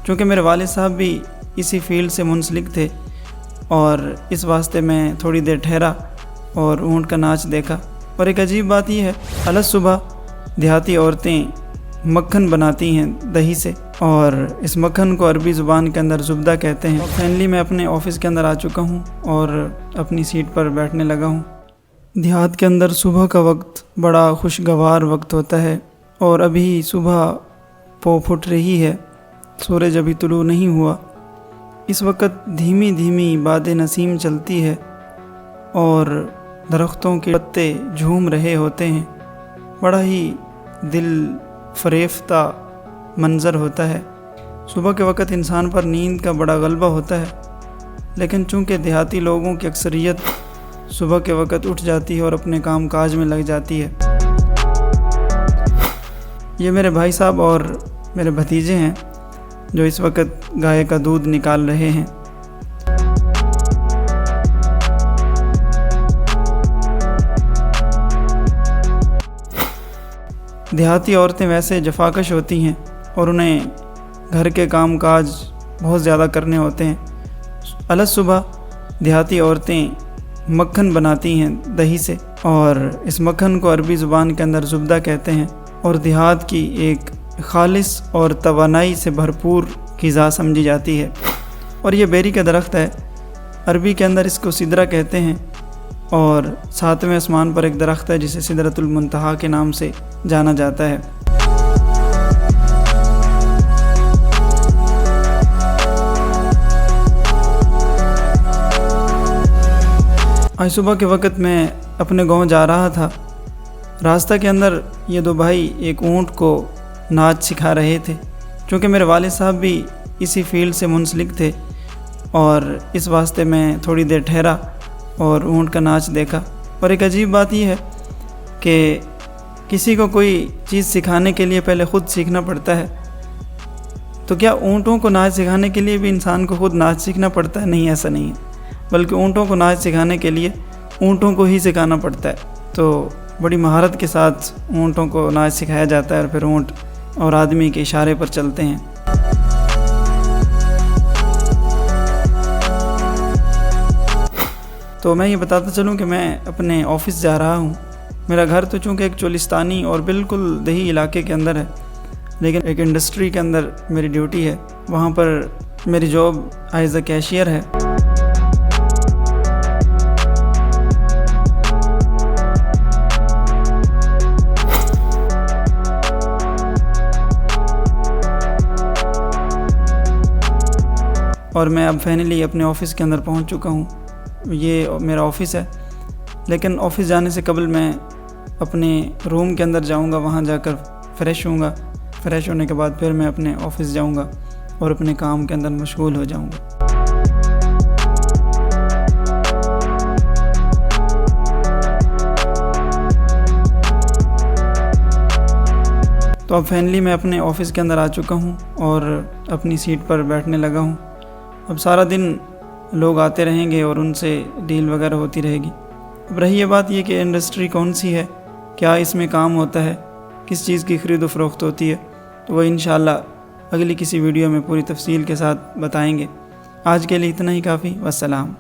चूँकि मेरे वालिद साहब भी इसी फील्ड से मुंसलिक थे और इस वास्ते मैं थोड़ी देर ठहरा और ऊँट का नाच देखा। और एक अजीब बात यह है, अलग सुबह देहाती औरतें मक्खन बनाती हैं दही से, और इस मक्खन को अरबी ज़ुबान के अंदर ज़ुब्दा कहते हैं। फाइनली मैं अपने ऑफ़िस के अंदर आ चुका हूँ और अपनी सीट पर बैठने लगा हूँ। देहात के अंदर सुबह का वक्त बड़ा खुशगवार वक्त होता है और अभी सुबह पौ फुट रही है, सूरज अभी तुलू नहीं हुआ। इस वक्त धीमी धीमी बाद नसीम चलती है और दरख्तों के पत्ते झूम रहे होते हैं। बड़ा ही दिल फरेफ्ता मंज़र होता है। सुबह के वक्त इंसान पर नींद का बड़ा गलबा होता है, लेकिन चूँकि देहाती लोगों की अक्सरियत सुबह के वक्त उठ जाती है और अपने काम काज में लग जाती है। ये मेरे भाई साहब और मेरे भतीजे हैं जो इस वक्त गाय का दूध निकाल रहे हैं। देहाती औरतें वैसे जफाकश होती हैं और उन्हें घर के काम काज बहुत ज़्यादा करने होते हैं। अलग सुबह देहाती औरतें मक्खन बनाती हैं दही से, और इस मक्खन को अरबी ज़ुबान के अंदर ज़ुब्दा कहते हैं और देहात की एक खालिस और तवानाई से भरपूर ग़िज़ा समझी जाती है। और ये बेरी का दरख्त है, अरबी के अंदर इसको सिदरा कहते हैं, और सातवें आसमान पर एक दरख्त है जिसे सिदरतुल मुंतहा के नाम से जाना जाता है। आज सुबह के वक्त मैं अपने गांव जा रहा था। रास्ता के अंदर ये दो भाई एक ऊँट को नाच सिखा रहे थे। चूँकि मेरे वालिद साहब भी इसी फील्ड से मुंसलिक थे और इस वास्ते मैं थोड़ी देर ठहरा और ऊँट का नाच देखा। और एक अजीब बात यह है कि किसी को कोई चीज़ सिखाने के लिए पहले ख़ुद सीखना पड़ता है, तो क्या ऊँटों को नाच सिखाने के लिए भी इंसान को ख़ुद नाच सीखना पड़ता है? नहीं, ऐसा नहीं है, बल्कि ऊँटों को नाच सिखाने के लिए ऊँटों को ही सिखाना पड़ता है। तो बड़ी महारत के साथ ऊँटों को नाच सिखाया जाता है और फिर ऊँट और आदमी के इशारे पर चलते हैं। तो मैं ये बताता चलूँ कि मैं अपने ऑफ़िस जा रहा हूँ। मेरा घर तो चूँकि एक चोलिस्तानी और बिल्कुल दही इलाके के अंदर है, लेकिन एक इंडस्ट्री के अंदर मेरी ड्यूटी है। वहाँ पर मेरी जॉब एज अ कैशियर है। और मैं अब फाइनली अपने ऑफ़िस के अंदर पहुँच चुका हूँ। ये मेरा ऑफ़िस है, लेकिन ऑफ़िस जाने से कबल मैं अपने रूम के अंदर जाऊँगा, वहाँ जाकर फ़्रेश होऊंगा। फ़्रेश होने के बाद फिर मैं अपने ऑफ़िस जाऊँगा और अपने काम के अंदर मशगूल हो जाऊँगा। तो अब फाइनली मैं अपने ऑफ़िस के अंदर आ चुका हूँ और अपनी सीट पर बैठने लगा हूँ। अब सारा दिन लोग आते रहेंगे और उनसे डील वगैरह होती रहेगी। अब रही ये बात ये कि इंडस्ट्री कौन सी है, क्या इसमें काम होता है, किस चीज़ की ख़रीद फ़रोख्त होती है, तो वह इंशाअल्लाह अगली किसी वीडियो में पूरी तफसील के साथ बताएंगे। आज के लिए इतना ही काफ़ी। वस्सलाम।